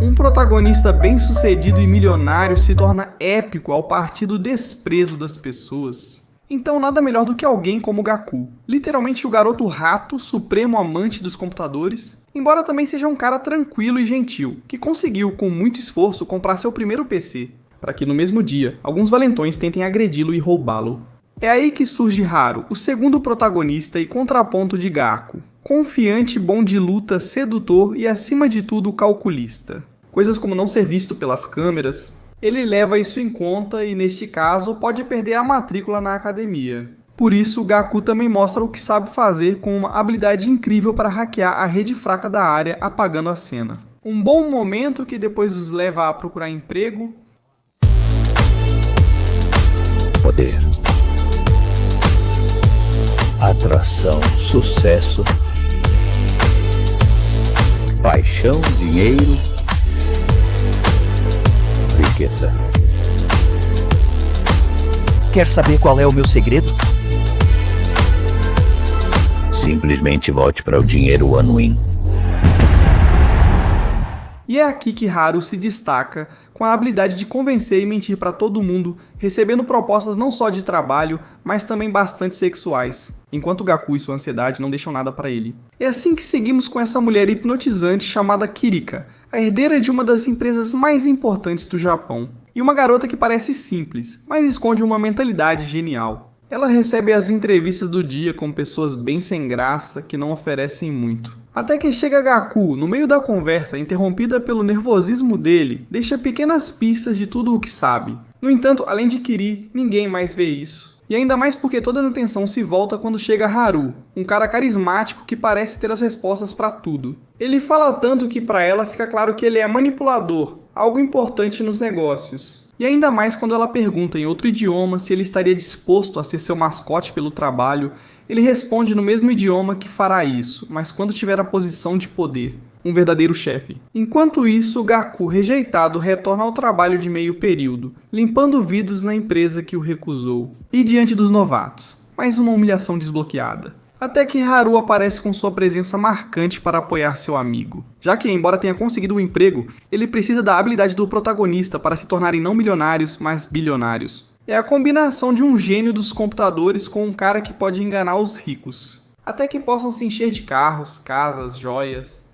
Um protagonista bem-sucedido e milionário se torna épico ao partir do desprezo das pessoas. Então nada melhor do que alguém como Gaku, literalmente o garoto rato, supremo amante dos computadores, embora também seja um cara tranquilo e gentil, que conseguiu com muito esforço comprar seu primeiro PC, para que no mesmo dia alguns valentões tentem agredi-lo e roubá-lo. É aí que surge Haru, o segundo protagonista e contraponto de Gaku, confiante, bom de luta, sedutor e acima de tudo calculista. Coisas como não ser visto pelas câmeras, ele leva isso em conta e, neste caso, pode perder a matrícula na academia. Por isso, Gaku também mostra o que sabe fazer com uma habilidade incrível para hackear a rede fraca da área, apagando a cena. Um bom momento que depois os leva a procurar emprego. Poder, atração, sucesso, paixão, dinheiro, riqueza. Quer saber qual é o meu segredo? Simplesmente volte para o dinheiro One-Win. E é aqui que Haru se destaca com a habilidade de convencer e mentir para todo mundo, recebendo propostas não só de trabalho, mas também bastante sexuais, enquanto Gaku e sua ansiedade não deixam nada para ele. É assim que seguimos com essa mulher hipnotizante chamada Kirika, a herdeira de uma das empresas mais importantes do Japão, e uma garota que parece simples, mas esconde uma mentalidade genial. Ela recebe as entrevistas do dia com pessoas bem sem graça que não oferecem muito. Até que chega Gaku, no meio da conversa, interrompida pelo nervosismo dele, deixa pequenas pistas de tudo o que sabe. No entanto, além de Kiri, ninguém mais vê isso. E ainda mais porque toda a atenção se volta quando chega Haru, um cara carismático que parece ter as respostas para tudo. Ele fala tanto que para ela fica claro que ele é manipulador, algo importante nos negócios. E ainda mais quando ela pergunta em outro idioma se ele estaria disposto a ser seu mascote pelo trabalho, ele responde no mesmo idioma que fará isso, mas quando tiver a posição de poder, um verdadeiro chefe. Enquanto isso, Gaku, rejeitado, retorna ao trabalho de meio período, limpando vidros na empresa que o recusou. E diante dos novatos, mais uma humilhação desbloqueada. Até que Haru aparece com sua presença marcante para apoiar seu amigo. Já que, embora tenha conseguido o emprego, ele precisa da habilidade do protagonista para se tornarem não milionários, mas bilionários. É a combinação de um gênio dos computadores com um cara que pode enganar os ricos. Até que possam se encher de carros, casas, joias.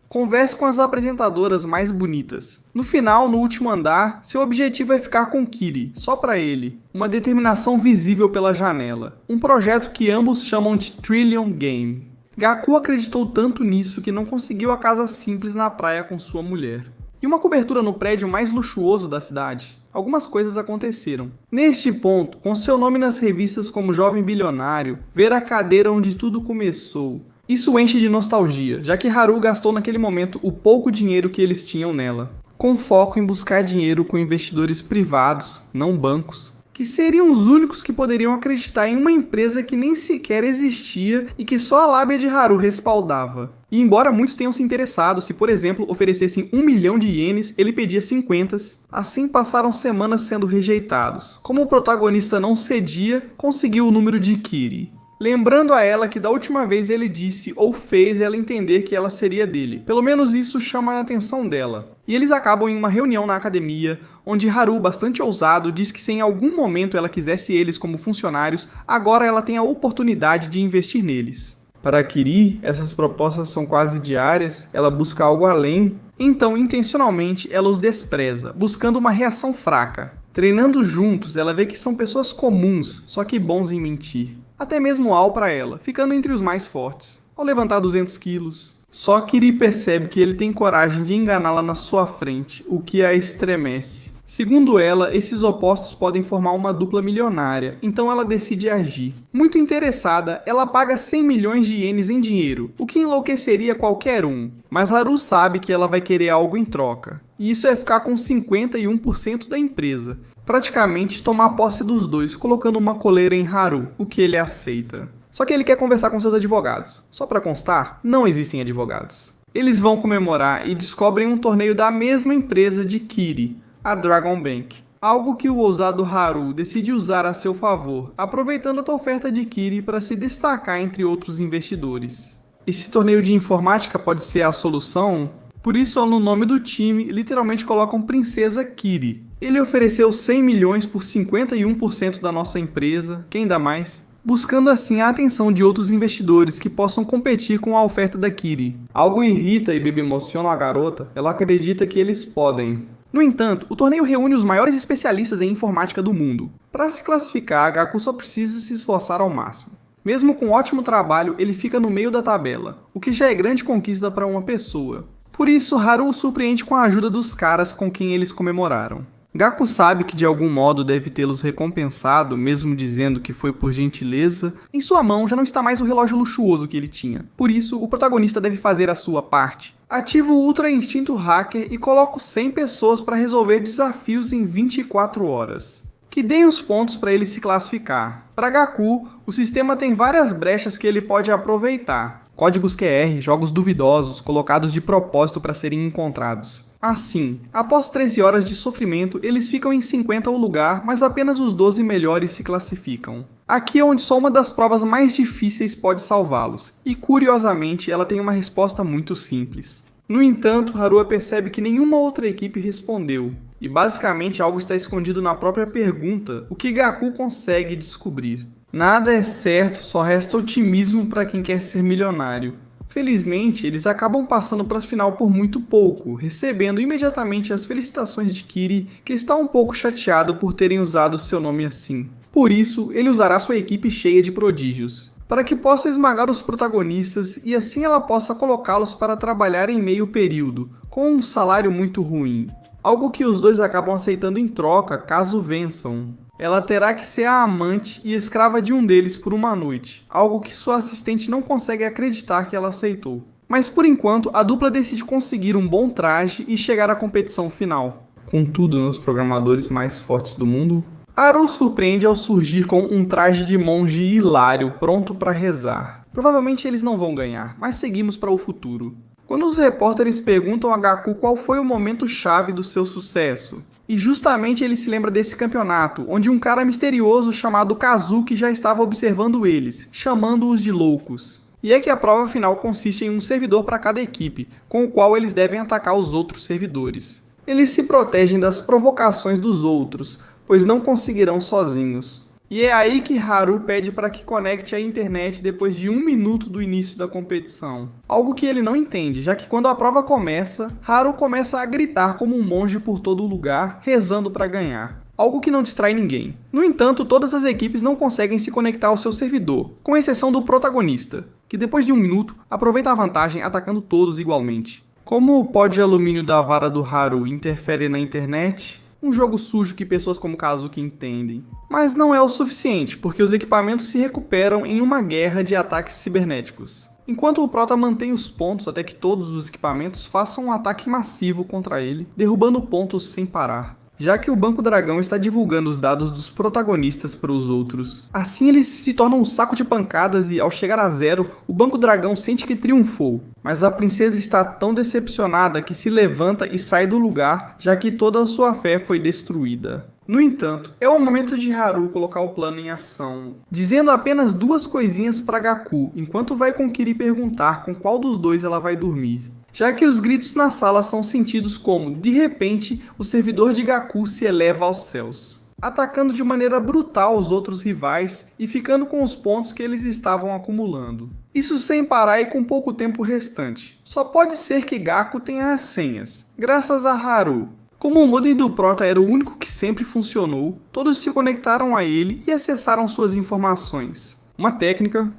Converse com as apresentadoras mais bonitas. No final, no último andar, seu objetivo é ficar com Kiri, só pra ele. Uma determinação visível pela janela. Um projeto que ambos chamam de Trillion Game. Gaku acreditou tanto nisso que não conseguiu a casa simples na praia com sua mulher. E uma cobertura no prédio mais luxuoso da cidade. Algumas coisas aconteceram. Neste ponto, com seu nome nas revistas como jovem bilionário, ver a cadeira onde tudo começou. Isso enche de nostalgia, já que Haru gastou naquele momento o pouco dinheiro que eles tinham nela, com foco em buscar dinheiro com investidores privados, não bancos, que seriam os únicos que poderiam acreditar em uma empresa que nem sequer existia e que só a lábia de Haru respaldava. E embora muitos tenham se interessado, se por exemplo oferecessem 1 milhão de ienes, ele pedia 50. Assim passaram semanas sendo rejeitados. Como o protagonista não cedia, conseguiu o número de Kiri. Lembrando a ela que da última vez ele disse ou fez ela entender que ela seria dele. Pelo menos isso chama a atenção dela. E eles acabam em uma reunião na academia, onde Haru, bastante ousado, diz que se em algum momento ela quisesse eles como funcionários, agora ela tem a oportunidade de investir neles. Para Kiri, essas propostas são quase diárias, ela busca algo além, então intencionalmente ela os despreza, buscando uma reação fraca. Treinando juntos, ela vê que são pessoas comuns, só que bons em mentir. Até mesmo Al para ela, ficando entre os mais fortes, ao levantar 200 quilos. Só Kiri percebe que ele tem coragem de enganá-la na sua frente, o que a estremece. Segundo ela, esses opostos podem formar uma dupla milionária, então ela decide agir. Muito interessada, ela paga 100 milhões de ienes em dinheiro, o que enlouqueceria qualquer um. Mas Haru sabe que ela vai querer algo em troca, e isso é ficar com 51% da empresa. Praticamente tomar posse dos dois, colocando uma coleira em Haru, o que ele aceita. Só que ele quer conversar com seus advogados. Só para constar, não existem advogados. Eles vão comemorar e descobrem um torneio da mesma empresa de Kiri, a Dragon Bank. Algo que o ousado Haru decide usar a seu favor, aproveitando a oferta de Kiri para se destacar entre outros investidores. Esse torneio de informática pode ser a solução? Por isso, no nome do time, literalmente colocam Princesa Kiri. Ele ofereceu 100 milhões por 51% da nossa empresa, quem dá mais? Buscando assim a atenção de outros investidores que possam competir com a oferta da Kiri. Algo irrita e emociona a garota, ela acredita que eles podem. No entanto, o torneio reúne os maiores especialistas em informática do mundo. Para se classificar, Gaku só precisa se esforçar ao máximo. Mesmo com ótimo trabalho, ele fica no meio da tabela, o que já é grande conquista para uma pessoa. Por isso, Haru o surpreende com a ajuda dos caras com quem eles comemoraram. Gaku sabe que de algum modo deve tê-los recompensado, mesmo dizendo que foi por gentileza. Em sua mão já não está mais o relógio luxuoso que ele tinha. Por isso, o protagonista deve fazer a sua parte. Ativo o Ultra Instinto Hacker e coloco 100 pessoas para resolver desafios em 24 horas. Que deem os pontos para ele se classificar. Para Gaku, o sistema tem várias brechas que ele pode aproveitar. Códigos QR, jogos duvidosos, colocados de propósito para serem encontrados. Assim, após 13 horas de sofrimento, eles ficam em 50º lugar, mas apenas os 12 melhores se classificam. Aqui é onde só uma das provas mais difíceis pode salvá-los, e curiosamente ela tem uma resposta muito simples. No entanto, Haru percebe que nenhuma outra equipe respondeu, e basicamente algo está escondido na própria pergunta, o que Gaku consegue descobrir. Nada é certo, só resta otimismo para quem quer ser milionário. Felizmente, eles acabam passando para a final por muito pouco, recebendo imediatamente as felicitações de Kiri, que está um pouco chateado por terem usado seu nome assim. Por isso, ele usará sua equipe cheia de prodígios, para que possa esmagar os protagonistas e assim ela possa colocá-los para trabalhar em meio período, com um salário muito ruim. Algo que os dois acabam aceitando em troca caso vençam. Ela terá que ser a amante e escrava de um deles por uma noite, algo que sua assistente não consegue acreditar que ela aceitou. Mas por enquanto, a dupla decide conseguir um bom traje e chegar à competição final. Contudo, nos programadores mais fortes do mundo, Haru surpreende ao surgir com um traje de monge hilário pronto para rezar. Provavelmente eles não vão ganhar, mas seguimos para o futuro. Quando os repórteres perguntam a Gaku qual foi o momento chave do seu sucesso, e justamente ele se lembra desse campeonato, onde um cara misterioso chamado Kazuki já estava observando eles, chamando-os de loucos. E é que a prova final consiste em um servidor para cada equipe, com o qual eles devem atacar os outros servidores. Eles se protegem das provocações dos outros, pois não conseguirão sozinhos. E é aí que Haru pede para que conecte a internet depois de 1 minuto do início da competição. Algo que ele não entende, já que quando a prova começa, Haru começa a gritar como um monge por todo o lugar, rezando para ganhar. Algo que não distrai ninguém. No entanto, todas as equipes não conseguem se conectar ao seu servidor, com exceção do protagonista, que depois de 1 minuto, aproveita a vantagem atacando todos igualmente. Como o pó de alumínio da vara do Haru interfere na internet, um jogo sujo que pessoas como Kazuki entendem. Mas não é o suficiente, porque os equipamentos se recuperam em uma guerra de ataques cibernéticos. Enquanto o prota mantém os pontos até que todos os equipamentos façam um ataque massivo contra ele, derrubando pontos sem parar. Já que o Banco Dragão está divulgando os dados dos protagonistas para os outros. Assim eles se tornam um saco de pancadas e, ao chegar a 0, o Banco Dragão sente que triunfou. Mas a princesa está tão decepcionada que se levanta e sai do lugar, já que toda a sua fé foi destruída. No entanto, é o momento de Haru colocar o plano em ação, dizendo apenas 2 coisinhas para Gaku, enquanto vai com Kiri perguntar com qual dos dois ela vai dormir. Já que os gritos na sala são sentidos como, de repente, o servidor de Gaku se eleva aos céus, atacando de maneira brutal os outros rivais e ficando com os pontos que eles estavam acumulando. Isso sem parar e com pouco tempo restante. Só pode ser que Gaku tenha as senhas, graças a Haru. Como o modem do Prota era o único que sempre funcionou, todos se conectaram a ele e acessaram suas informações. Uma técnica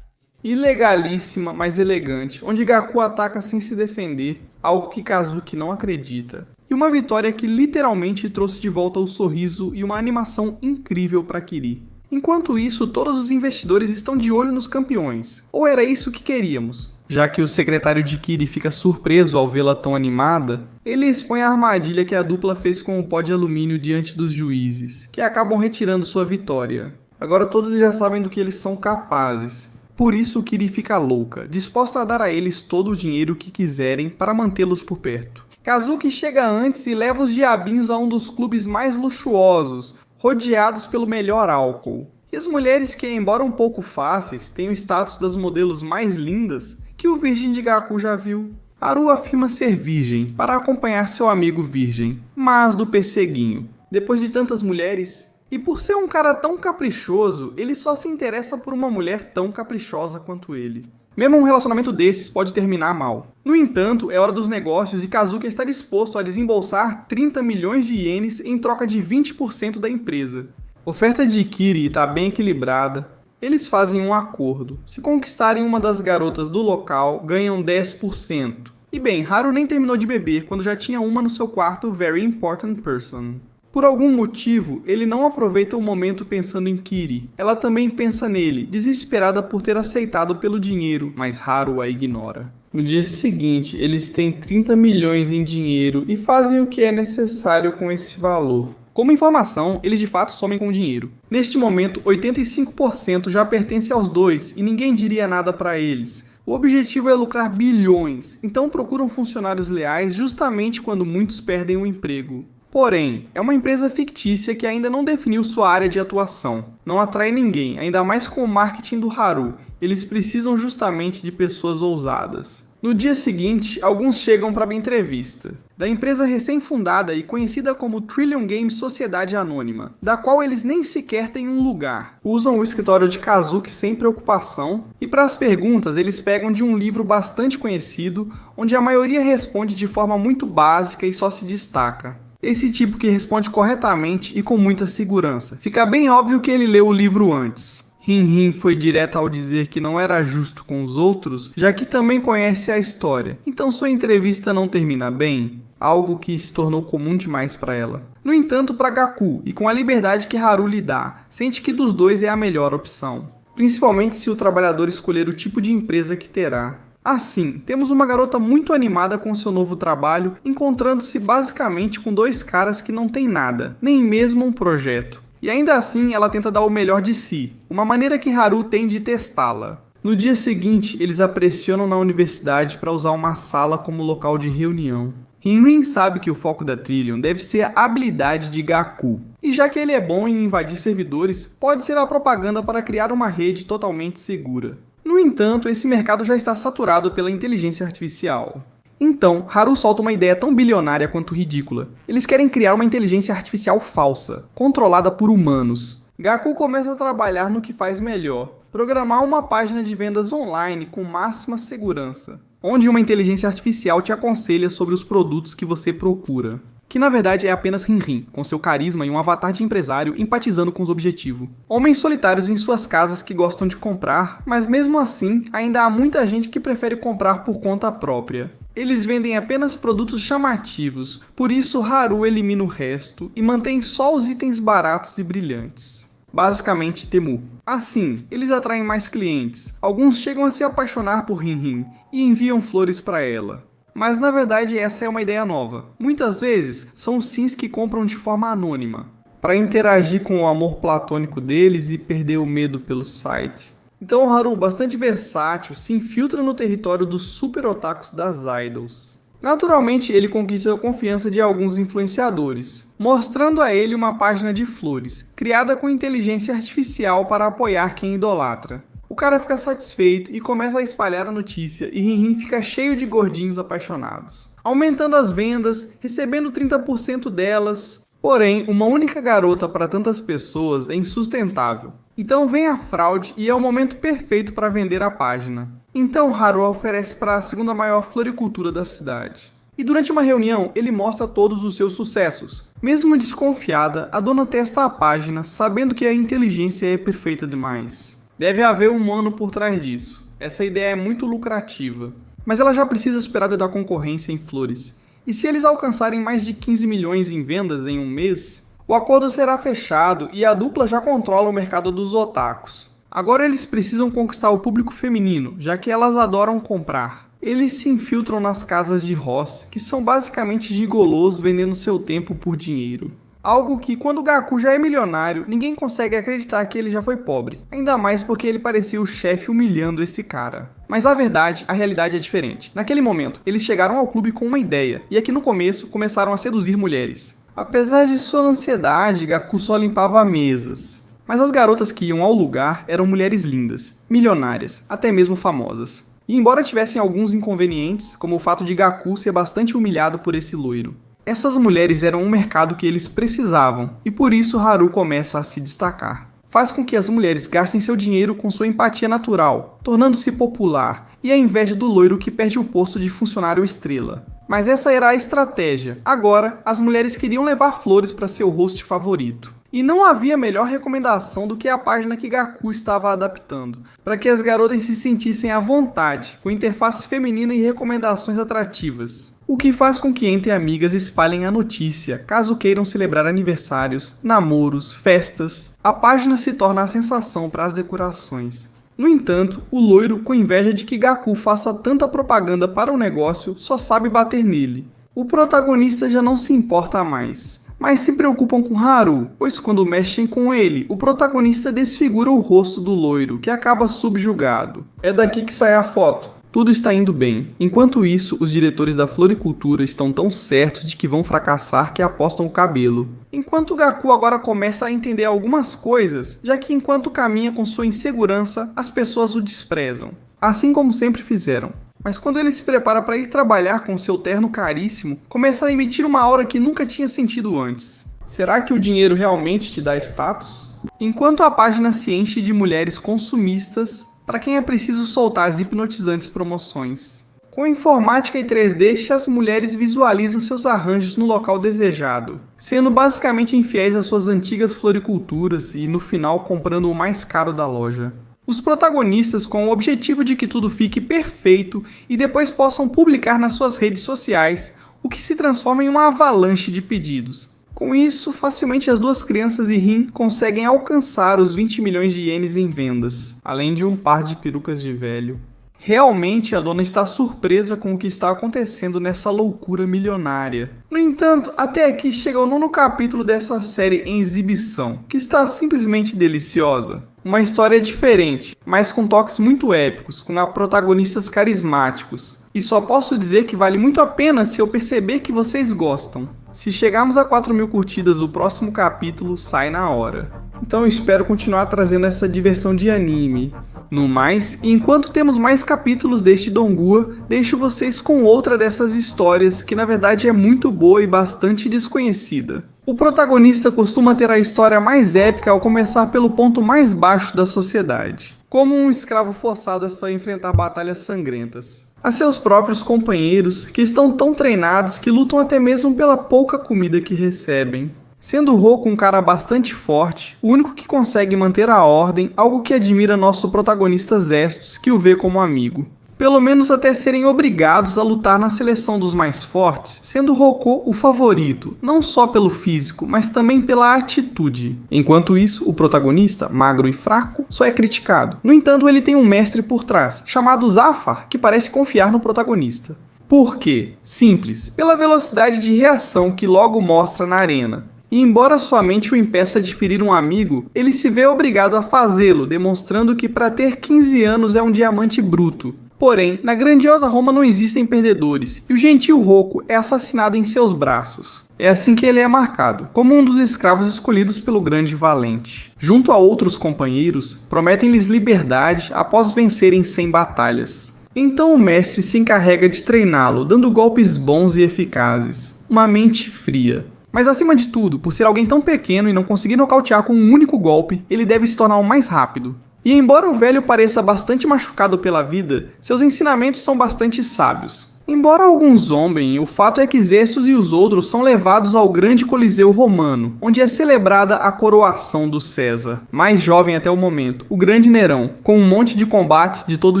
ilegalíssima, mas elegante, onde Gaku ataca sem se defender, algo que Kazuki não acredita. E uma vitória que literalmente trouxe de volta o sorriso e uma animação incrível para Kiri. Enquanto isso, todos os investidores estão de olho nos campeões. Ou era isso que queríamos? Já que o secretário de Kiri fica surpreso ao vê-la tão animada, ele expõe a armadilha que a dupla fez com o pó de alumínio diante dos juízes, que acabam retirando sua vitória. Agora todos já sabem do que eles são capazes. Por isso Kiri fica louca, disposta a dar a eles todo o dinheiro que quiserem para mantê-los por perto. Kazuki chega antes e leva os diabinhos a um dos clubes mais luxuosos, rodeados pelo melhor álcool. E as mulheres que, embora um pouco fáceis, têm o status das modelos mais lindas que o Virgem de Gaku já viu. Haru afirma ser virgem para acompanhar seu amigo virgem, mas do pesseguinho. Depois de tantas mulheres, e por ser um cara tão caprichoso, ele só se interessa por uma mulher tão caprichosa quanto ele. Mesmo um relacionamento desses pode terminar mal. No entanto, é hora dos negócios e Kazuki está disposto a desembolsar 30 milhões de ienes em troca de 20% da empresa. A oferta de Kiri está bem equilibrada. Eles fazem um acordo. Se conquistarem uma das garotas do local, ganham 10%. E bem, Haru nem terminou de beber quando já tinha uma no seu quarto Very Important Person. Por algum motivo, ele não aproveita o momento pensando em Kiri. Ela também pensa nele, desesperada por ter aceitado pelo dinheiro, mas Haru a ignora. No dia seguinte, eles têm 30 milhões em dinheiro e fazem o que é necessário com esse valor. Como informação, eles de fato somem com o dinheiro. Neste momento, 85% já pertence aos dois e ninguém diria nada para eles. O objetivo é lucrar bilhões, então procuram funcionários leais justamente quando muitos perdem o emprego. Porém, é uma empresa fictícia que ainda não definiu sua área de atuação. Não atrai ninguém, ainda mais com o marketing do Haru. Eles precisam justamente de pessoas ousadas. No dia seguinte, alguns chegam para a entrevista. Da empresa recém-fundada e conhecida como Trillion Games Sociedade Anônima, da qual eles nem sequer têm um lugar. Usam o escritório de Kazuki sem preocupação, e para as perguntas eles pegam de um livro bastante conhecido, onde a maioria responde de forma muito básica e só se destaca. Esse tipo que responde corretamente e com muita segurança. Fica bem óbvio que ele leu o livro antes. Rin foi direto ao dizer que não era justo com os outros, já que também conhece a história. Então sua entrevista não termina bem, algo que se tornou comum demais para ela. No entanto, para Gaku, e com a liberdade que Haru lhe dá, sente que dos dois é a melhor opção. Principalmente se o trabalhador escolher o tipo de empresa que terá. Assim, temos uma garota muito animada com seu novo trabalho, encontrando-se basicamente com dois caras que não têm nada, nem mesmo um projeto. E ainda assim, ela tenta dar o melhor de si, uma maneira que Haru tem de testá-la. No dia seguinte, eles a pressionam na universidade para usar uma sala como local de reunião. Rin sabe que o foco da Trillion deve ser a habilidade de Gaku, e já que ele é bom em invadir servidores, pode ser a propaganda para criar uma rede totalmente segura. No entanto, esse mercado já está saturado pela inteligência artificial. Então, Haru solta uma ideia tão bilionária quanto ridícula. Eles querem criar uma inteligência artificial falsa, controlada por humanos. Gaku começa a trabalhar no que faz melhor, programar uma página de vendas online com máxima segurança, onde uma inteligência artificial te aconselha sobre os produtos que você procura. Que na verdade é apenas Rin, com seu carisma e um avatar de empresário empatizando com os objetivos. Homens solitários em suas casas que gostam de comprar, mas mesmo assim ainda há muita gente que prefere comprar por conta própria. Eles vendem apenas produtos chamativos, por isso Haru elimina o resto e mantém só os itens baratos e brilhantes. Basicamente Temu. Assim, eles atraem mais clientes. Alguns chegam a se apaixonar por Rin e enviam flores para ela. Mas na verdade essa é uma ideia nova. Muitas vezes são os sims que compram de forma anônima, para interagir com o amor platônico deles e perder o medo pelo site. Então Haru, bastante versátil, se infiltra no território dos super otakus das idols. Naturalmente ele conquista a confiança de alguns influenciadores, mostrando a ele uma página de flores, criada com inteligência artificial para apoiar quem idolatra. O cara fica satisfeito e começa a espalhar a notícia e Rin fica cheio de gordinhos apaixonados, aumentando as vendas, recebendo 30% delas. Porém, uma única garota para tantas pessoas é insustentável. Então vem a fraude e é o momento perfeito para vender a página. Então Haru oferece para a segunda maior floricultura da cidade. E durante uma reunião, ele mostra todos os seus sucessos. Mesmo desconfiada, a dona testa a página, sabendo que a inteligência é perfeita demais. Deve haver um humano por trás disso. Essa ideia é muito lucrativa. Mas ela já precisa superar da concorrência em flores. E se eles alcançarem mais de 15 milhões em vendas em um mês, o acordo será fechado e a dupla já controla o mercado dos otakus. Agora eles precisam conquistar o público feminino, já que elas adoram comprar. Eles se infiltram nas casas de Ross, que são basicamente gigolôs vendendo seu tempo por dinheiro. Algo que, quando Gaku já é milionário, ninguém consegue acreditar que ele já foi pobre. Ainda mais porque ele parecia o chefe humilhando esse cara. Mas a realidade é diferente. Naquele momento, eles chegaram ao clube com uma ideia, e aqui no começo começaram a seduzir mulheres. Apesar de sua ansiedade, Gaku só limpava mesas. Mas as garotas que iam ao lugar eram mulheres lindas, milionárias, até mesmo famosas. E embora tivessem alguns inconvenientes, como o fato de Gaku ser bastante humilhado por esse loiro, essas mulheres eram um mercado que eles precisavam, e por isso Haru começa a se destacar. Faz com que as mulheres gastem seu dinheiro com sua empatia natural, tornando-se popular, e a inveja do loiro que perde o posto de funcionário estrela. Mas essa era a estratégia. Agora, as mulheres queriam levar flores para seu host favorito. E não havia melhor recomendação do que a página que Gaku estava adaptando, para que as garotas se sentissem à vontade, com interface feminina e recomendações atrativas. O que faz com que entre amigas espalhem a notícia, caso queiram celebrar aniversários, namoros, festas. A página se torna a sensação para as decorações. No entanto, o loiro, com inveja de que Gaku faça tanta propaganda para o negócio, só sabe bater nele. O protagonista já não se importa mais, mas se preocupam com Haru, pois quando mexem com ele, o protagonista desfigura o rosto do loiro, que acaba subjugado. É daqui que sai a foto. Tudo está indo bem. Enquanto isso, os diretores da floricultura estão tão certos de que vão fracassar que apostam o cabelo. Enquanto Gaku agora começa a entender algumas coisas, já que enquanto caminha com sua insegurança, as pessoas o desprezam. Assim como sempre fizeram. Mas quando ele se prepara para ir trabalhar com seu terno caríssimo, começa a emitir uma aura que nunca tinha sentido antes. Será que o dinheiro realmente te dá status? Enquanto a página se enche de mulheres consumistas, para quem é preciso soltar as hipnotizantes promoções. Com informática e 3D, as mulheres visualizam seus arranjos no local desejado, sendo basicamente infiéis às suas antigas floriculturas e no final comprando o mais caro da loja. Os protagonistas com o objetivo de que tudo fique perfeito e depois possam publicar nas suas redes sociais, o que se transforma em uma avalanche de pedidos. Com isso, facilmente as duas crianças e Rin conseguem alcançar os 20 milhões de ienes em vendas, além de um par de perucas de velho. Realmente, a dona está surpresa com o que está acontecendo nessa loucura milionária. No entanto, até aqui chega o 9º capítulo dessa série em exibição, que está simplesmente deliciosa. Uma história diferente, mas com toques muito épicos, com protagonistas carismáticos. E só posso dizer que vale muito a pena se eu perceber que vocês gostam. Se chegarmos a 4.000 curtidas, o próximo capítulo sai na hora. Então eu espero continuar trazendo essa diversão de anime. No mais, enquanto temos mais capítulos deste Donghua, deixo vocês com outra dessas histórias que na verdade é muito boa e bastante desconhecida. O protagonista costuma ter a história mais épica ao começar pelo ponto mais baixo da sociedade, como um escravo forçado a só enfrentar batalhas sangrentas. A seus próprios companheiros, que estão tão treinados que lutam até mesmo pela pouca comida que recebem. Sendo Roku um cara bastante forte, o único que consegue manter a ordem, algo que admira nosso protagonista Zestos, que o vê como amigo. Pelo menos até serem obrigados a lutar na seleção dos mais fortes, sendo Roku o favorito, não só pelo físico, mas também pela atitude. Enquanto isso, o protagonista, magro e fraco, só é criticado. No entanto, ele tem um mestre por trás, chamado Zafar, que parece confiar no protagonista. Por quê? Simples, pela velocidade de reação que logo mostra na arena. E embora sua mente o impeça de ferir um amigo, ele se vê obrigado a fazê-lo, demonstrando que para ter 15 anos é um diamante bruto. Porém, na grandiosa Roma não existem perdedores, e o gentil Roku é assassinado em seus braços. É assim que ele é marcado, como um dos escravos escolhidos pelo grande valente. Junto a outros companheiros, prometem-lhes liberdade após vencerem 100 batalhas. Então o mestre se encarrega de treiná-lo, dando golpes bons e eficazes. Uma mente fria. Mas acima de tudo, por ser alguém tão pequeno e não conseguir nocautear com um único golpe, ele deve se tornar o mais rápido. E embora o velho pareça bastante machucado pela vida, seus ensinamentos são bastante sábios. Embora alguns zombem, o fato é que Zestos e os outros são levados ao grande coliseu romano, onde é celebrada a coroação do César, mais jovem até o momento, o grande Nerão, com um monte de combates de todo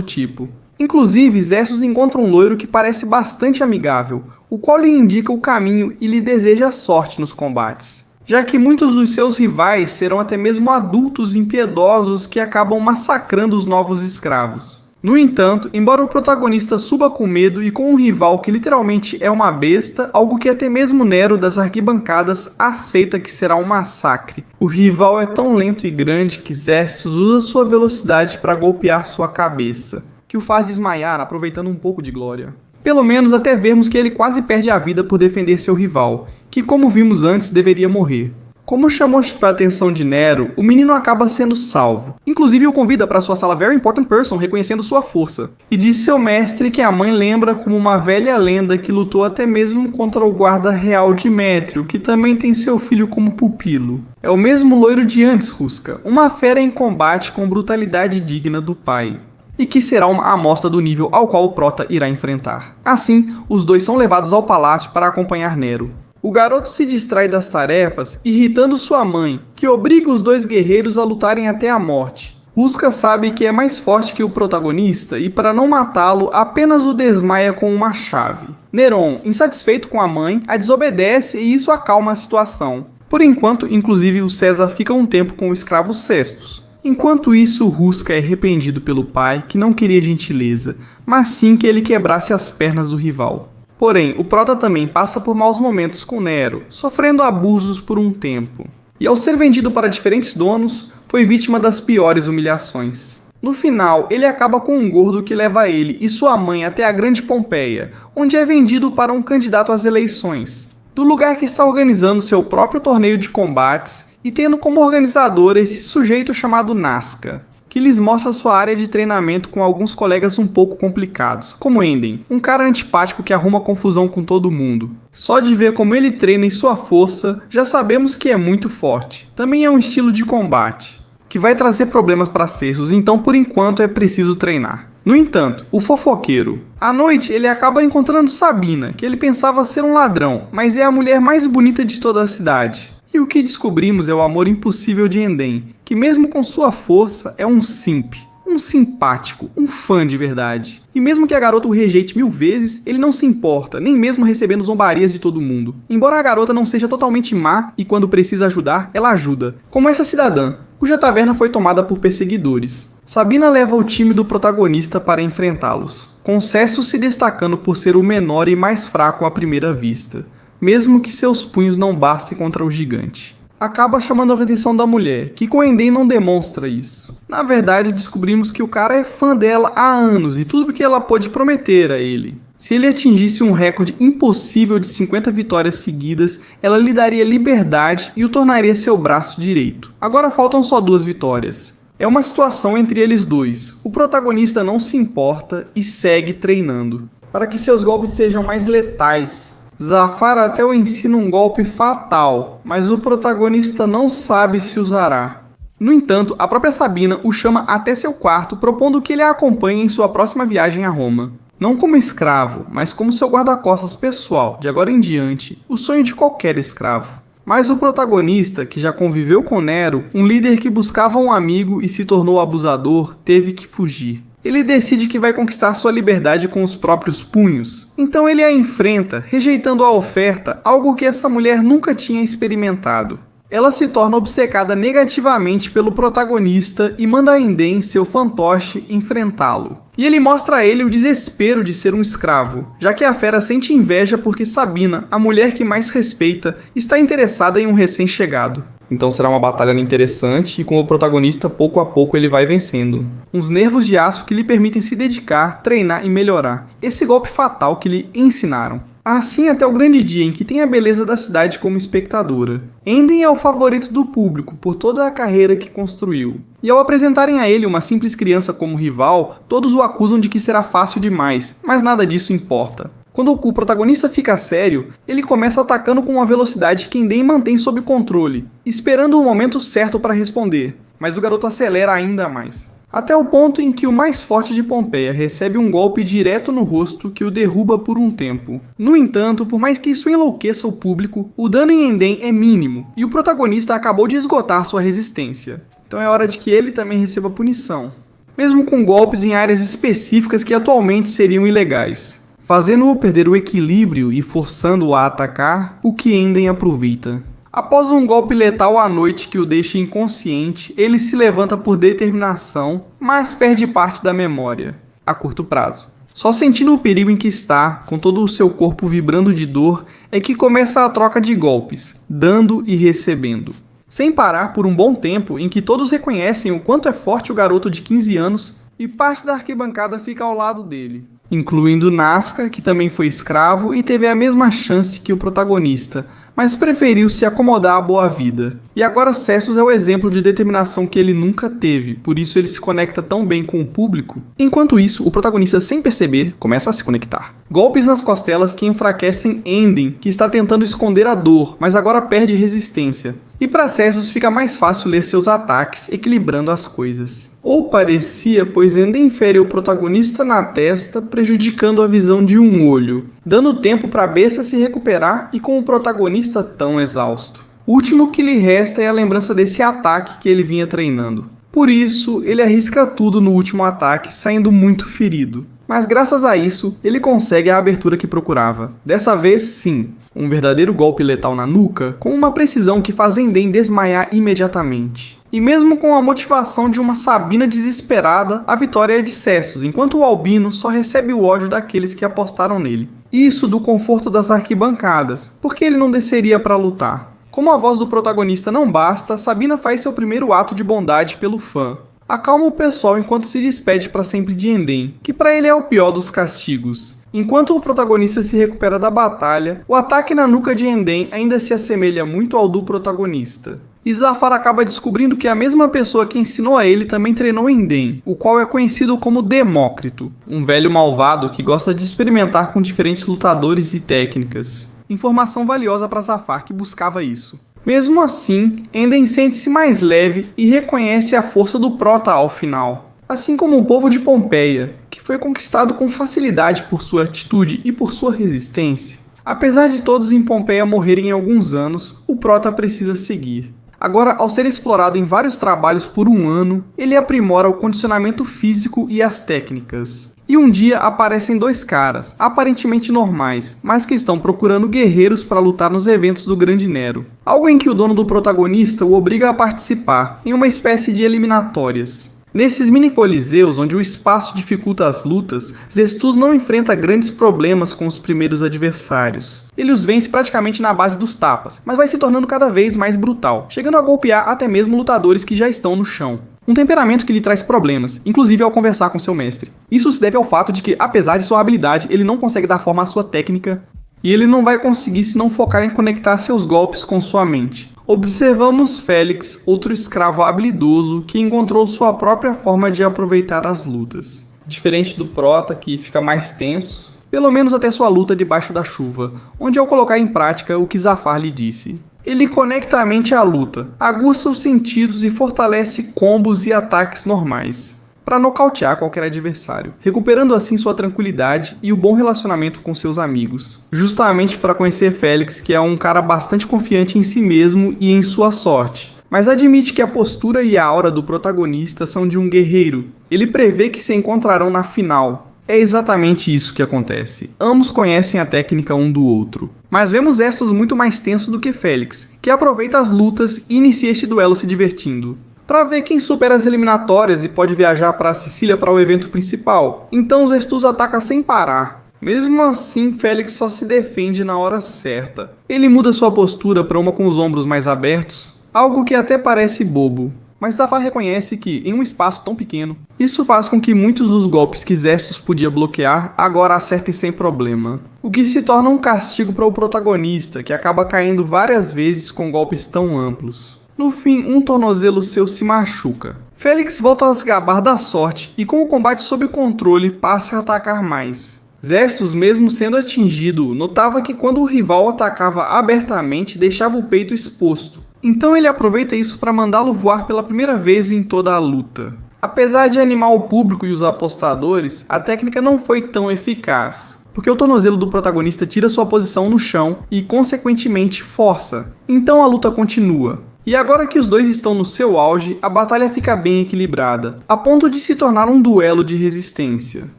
tipo. Inclusive, Zestos encontra um loiro que parece bastante amigável, o qual lhe indica o caminho e lhe deseja sorte nos combates, já que muitos dos seus rivais serão até mesmo adultos impiedosos que acabam massacrando os novos escravos. No entanto, embora o protagonista suba com medo e com um rival que literalmente é uma besta, algo que até mesmo Nero das arquibancadas aceita que será um massacre. O rival é tão lento e grande que Zestos usa sua velocidade para golpear sua cabeça, que o faz desmaiar aproveitando um pouco de glória. Pelo menos até vermos que ele quase perde a vida por defender seu rival, que como vimos antes deveria morrer. Como chamou a atenção de Nero, o menino acaba sendo salvo. Inclusive o convida para sua sala Very Important Person, reconhecendo sua força. E diz seu mestre que a mãe lembra como uma velha lenda que lutou até mesmo contra o guarda real Demétrio, que também tem seu filho como pupilo. É o mesmo loiro de antes, Ruska, uma fera em combate com brutalidade digna do pai. E que será uma amostra do nível ao qual o prota irá enfrentar. Assim, os dois são levados ao palácio para acompanhar Nero. O garoto se distrai das tarefas, irritando sua mãe, que obriga os dois guerreiros a lutarem até a morte. Ruska sabe que é mais forte que o protagonista e, para não matá-lo, apenas o desmaia com uma chave. Neron, insatisfeito com a mãe, a desobedece e isso acalma a situação. Por enquanto, inclusive, o César fica um tempo com o escravo Cestus. Enquanto isso, Ruska é repreendido pelo pai, que não queria gentileza, mas sim que ele quebrasse as pernas do rival. Porém, o prota também passa por maus momentos com Nero, sofrendo abusos por um tempo. E ao ser vendido para diferentes donos, foi vítima das piores humilhações. No final, ele acaba com um gordo que leva ele e sua mãe até a Grande Pompeia, onde é vendido para um candidato às eleições, do lugar que está organizando seu próprio torneio de combates e tendo como organizador esse sujeito chamado Nazca, que lhes mostra sua área de treinamento com alguns colegas um pouco complicados, como Enden, um cara antipático que arruma confusão com todo mundo. Só de ver como ele treina e sua força, já sabemos que é muito forte. Também é um estilo de combate, que vai trazer problemas para Cestus, então por enquanto é preciso treinar. No entanto, o fofoqueiro. À noite, ele acaba encontrando Sabina, que ele pensava ser um ladrão, mas é a mulher mais bonita de toda a cidade. E o que descobrimos é o amor impossível de Enden, que mesmo com sua força é um simp, um simpático, um fã de verdade. E mesmo que a garota o rejeite 1000 vezes, ele não se importa, nem mesmo recebendo zombarias de todo mundo. Embora a garota não seja totalmente má e quando precisa ajudar, ela ajuda. Como essa cidadã, cuja taverna foi tomada por perseguidores. Sabina leva o time do protagonista para enfrentá-los, com Cestus se destacando por ser o menor e mais fraco à primeira vista, mesmo que seus punhos não bastem contra o gigante. Acaba chamando a atenção da mulher, que com Enden não demonstra isso. Na verdade, descobrimos que o cara é fã dela há anos e tudo que ela pôde prometer a ele. Se ele atingisse um recorde impossível de 50 vitórias seguidas, ela lhe daria liberdade e o tornaria seu braço direito. Agora faltam só 2 vitórias. É uma situação entre eles dois. O protagonista não se importa e segue treinando, para que seus golpes sejam mais letais. Zafar até o ensina um golpe fatal, mas o protagonista não sabe se usará. No entanto, a própria Sabina o chama até seu quarto, propondo que ele a acompanhe em sua próxima viagem a Roma. Não como escravo, mas como seu guarda-costas pessoal, de agora em diante, o sonho de qualquer escravo. Mas o protagonista, que já conviveu com Nero, um líder que buscava um amigo e se tornou abusador, teve que fugir. Ele decide que vai conquistar sua liberdade com os próprios punhos. Então ele a enfrenta, rejeitando a oferta, algo que essa mulher nunca tinha experimentado. Ela se torna obcecada negativamente pelo protagonista e manda Enden, seu fantoche, enfrentá-lo. E ele mostra a ele o desespero de ser um escravo, já que a fera sente inveja porque Sabina, a mulher que mais respeita, está interessada em um recém-chegado. Então será uma batalha interessante e com o protagonista pouco a pouco ele vai vencendo. Uns nervos de aço que lhe permitem se dedicar, treinar e melhorar. Esse golpe fatal que lhe ensinaram. Assim até o grande dia em que tem a beleza da cidade como espectadora. Enden é o favorito do público por toda a carreira que construiu. E ao apresentarem a ele uma simples criança como rival, todos o acusam de que será fácil demais, mas nada disso importa. Quando o protagonista fica sério, ele começa atacando com uma velocidade que Enden mantém sob controle, esperando o momento certo para responder, mas o garoto acelera ainda mais. Até o ponto em que o mais forte de Pompeia recebe um golpe direto no rosto que o derruba por um tempo. No entanto, por mais que isso enlouqueça o público, o dano em Enden é mínimo, e o protagonista acabou de esgotar sua resistência. Então é hora de que ele também receba punição, mesmo com golpes em áreas específicas que atualmente seriam ilegais, fazendo-o perder o equilíbrio e forçando-o a atacar, o que Enden aproveita. Após um golpe letal à noite que o deixa inconsciente, ele se levanta por determinação, mas perde parte da memória, a curto prazo. Só sentindo o perigo em que está, com todo o seu corpo vibrando de dor, é que começa a troca de golpes, dando e recebendo. Sem parar por um bom tempo em que todos reconhecem o quanto é forte o garoto de 15 anos e parte da arquibancada fica ao lado dele, incluindo Nazca, que também foi escravo e teve a mesma chance que o protagonista, mas preferiu se acomodar à boa vida. E agora Cestus é o exemplo de determinação que ele nunca teve, por isso ele se conecta tão bem com o público. Enquanto isso, o protagonista, sem perceber, começa a se conectar. Golpes nas costelas que enfraquecem Enden, que está tentando esconder a dor, mas agora perde resistência. E para Cestus fica mais fácil ler seus ataques, equilibrando as coisas. Ou parecia, pois Enden fere o protagonista na testa, prejudicando a visão de um olho, dando tempo para a besta se recuperar e com o protagonista tão exausto. O último que lhe resta é a lembrança desse ataque que ele vinha treinando. Por isso, ele arrisca tudo no último ataque, saindo muito ferido. Mas graças a isso, ele consegue a abertura que procurava. Dessa vez, sim, um verdadeiro golpe letal na nuca, com uma precisão que faz Enden desmaiar imediatamente. E mesmo com a motivação de uma Sabina desesperada, a vitória é de Cestus, enquanto o Albino só recebe o ódio daqueles que apostaram nele. Isso do conforto das arquibancadas, porque ele não desceria para lutar. Como a voz do protagonista não basta, Sabina faz seu primeiro ato de bondade pelo fã. Acalma o pessoal enquanto se despede para sempre de Enden, que para ele é o pior dos castigos. Enquanto o protagonista se recupera da batalha, o ataque na nuca de Enden ainda se assemelha muito ao do protagonista. E Zafar acaba descobrindo que a mesma pessoa que ensinou a ele também treinou Enden, o qual é conhecido como Demócrito, um velho malvado que gosta de experimentar com diferentes lutadores e técnicas. Informação valiosa para Zafar que buscava isso. Mesmo assim, Enden sente-se mais leve e reconhece a força do Prota ao final. Assim como o povo de Pompeia, que foi conquistado com facilidade por sua atitude e por sua resistência. Apesar de todos em Pompeia morrerem em alguns anos, o Prota precisa seguir. Agora, ao ser explorado em vários trabalhos por um ano, ele aprimora o condicionamento físico e as técnicas. E um dia aparecem dois caras, aparentemente normais, mas que estão procurando guerreiros para lutar nos eventos do Grande Nero. Algo em que o dono do protagonista o obriga a participar, em uma espécie de eliminatórias. Nesses mini-coliseus, onde o espaço dificulta as lutas, Cestus não enfrenta grandes problemas com os primeiros adversários. Ele os vence praticamente na base dos tapas, mas vai se tornando cada vez mais brutal, chegando a golpear até mesmo lutadores que já estão no chão. Um temperamento que lhe traz problemas, inclusive ao conversar com seu mestre. Isso se deve ao fato de que, apesar de sua habilidade, ele não consegue dar forma à sua técnica, e ele não vai conseguir se não focar em conectar seus golpes com sua mente. Observamos Félix, outro escravo habilidoso que encontrou sua própria forma de aproveitar as lutas. Diferente do Prota, que fica mais tenso, pelo menos até sua luta debaixo da chuva, onde ao colocar em prática o que Zafar lhe disse. Ele conecta a mente à luta, aguça os sentidos e fortalece combos e ataques normais, para nocautear qualquer adversário, recuperando assim sua tranquilidade e o bom relacionamento com seus amigos. Justamente para conhecer Félix, que é um cara bastante confiante em si mesmo e em sua sorte, mas admite que a postura e a aura do protagonista são de um guerreiro. Ele prevê que se encontrarão na final. É exatamente isso que acontece. Ambos conhecem a técnica um do outro. Mas vemos Estus muito mais tenso do que Félix, que aproveita as lutas e inicia este duelo se divertindo. Para ver quem supera as eliminatórias e pode viajar para a Sicília para o evento principal. Então Cestus ataca sem parar. Mesmo assim, Félix só se defende na hora certa. Ele muda sua postura para uma com os ombros mais abertos, algo que até parece bobo. Mas Zafar reconhece que, em um espaço tão pequeno, isso faz com que muitos dos golpes que Cestus podia bloquear agora acertem sem problema. O que se torna um castigo para o protagonista, que acaba caindo várias vezes com golpes tão amplos. No fim, um tornozelo seu se machuca. Félix volta a se gabar da sorte e, com o combate sob controle, passa a atacar mais. Cestus, mesmo sendo atingido, notava que quando o rival atacava abertamente, deixava o peito exposto. Então ele aproveita isso para mandá-lo voar pela primeira vez em toda a luta. Apesar de animar o público e os apostadores, a técnica não foi tão eficaz, porque o tornozelo do protagonista tira sua posição no chão e, consequentemente, força. Então a luta continua. E agora que os dois estão no seu auge, a batalha fica bem equilibrada, a ponto de se tornar um duelo de resistência.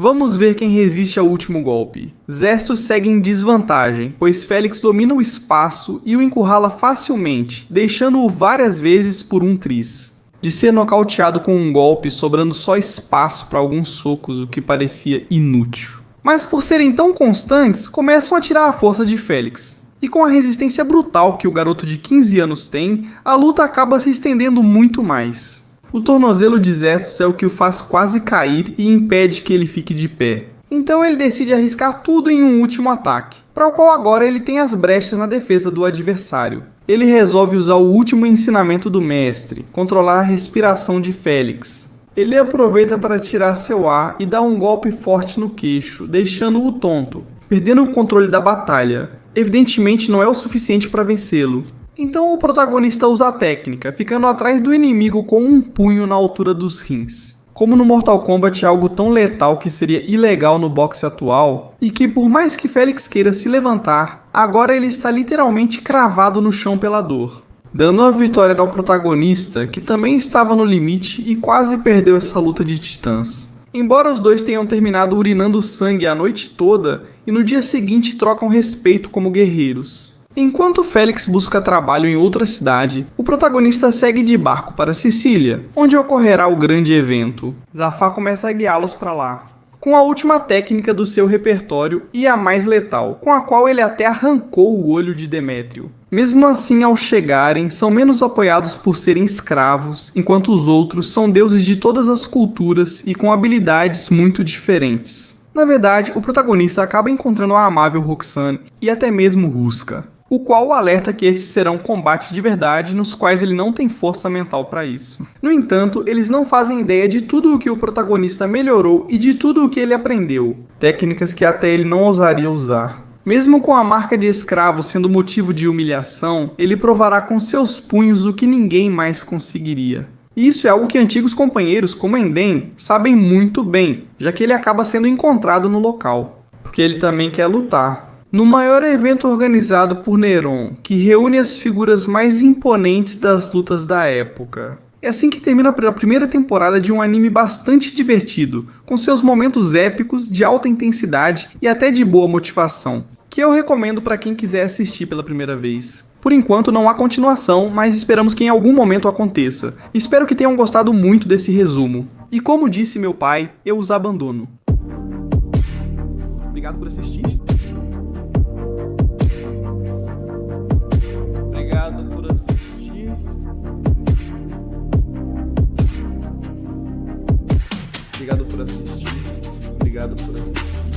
Vamos ver quem resiste ao último golpe. Cestus segue em desvantagem, pois Félix domina o espaço e o encurrala facilmente, deixando-o várias vezes por um tris. De ser nocauteado com um golpe, sobrando só espaço para alguns socos, o que parecia inútil. Mas por serem tão constantes, começam a tirar a força de Félix. E com a resistência brutal que o garoto de 15 anos tem, a luta acaba se estendendo muito mais. O tornozelo de Cestus é o que o faz quase cair e impede que ele fique de pé. Então ele decide arriscar tudo em um último ataque, para o qual agora ele tem as brechas na defesa do adversário. Ele resolve usar o último ensinamento do mestre, controlar a respiração de Félix. Ele aproveita para tirar seu ar e dá um golpe forte no queixo, deixando-o tonto, perdendo o controle da batalha. Evidentemente não é o suficiente para vencê-lo. Então o protagonista usa a técnica, ficando atrás do inimigo com um punho na altura dos rins. Como no Mortal Kombat é algo tão letal que seria ilegal no boxe atual, e que por mais que Félix queira se levantar, agora ele está literalmente cravado no chão pela dor, dando a vitória ao protagonista, que também estava no limite e quase perdeu essa luta de titãs. Embora os dois tenham terminado urinando sangue a noite toda, e no dia seguinte trocam respeito como guerreiros. Enquanto Félix busca trabalho em outra cidade, o protagonista segue de barco para Sicília, onde ocorrerá o grande evento. Zafar começa a guiá-los para lá, com a última técnica do seu repertório e a mais letal, com a qual ele até arrancou o olho de Demétrio. Mesmo assim, ao chegarem, são menos apoiados por serem escravos, enquanto os outros são deuses de todas as culturas e com habilidades muito diferentes. Na verdade, o protagonista acaba encontrando a amável Roxane e até mesmo Ruska, o qual o alerta que esses serão combates de verdade nos quais ele não tem força mental para isso. No entanto, eles não fazem ideia de tudo o que o protagonista melhorou e de tudo o que ele aprendeu, técnicas que até ele não ousaria usar. Mesmo com a marca de escravo sendo motivo de humilhação, ele provará com seus punhos o que ninguém mais conseguiria. E isso é algo que antigos companheiros como Enden sabem muito bem, já que ele acaba sendo encontrado no local, porque ele também quer lutar. No maior evento organizado por Neron, que reúne as figuras mais imponentes das lutas da época. É assim que termina a primeira temporada de um anime bastante divertido, com seus momentos épicos, de alta intensidade e até de boa motivação, que eu recomendo para quem quiser assistir pela primeira vez. Por enquanto não há continuação, mas esperamos que em algum momento aconteça. Espero que tenham gostado muito desse resumo. E como disse meu pai, eu os abandono. Obrigado por assistir. Obrigado por assistir. Obrigado por assistir. Obrigado por assistir.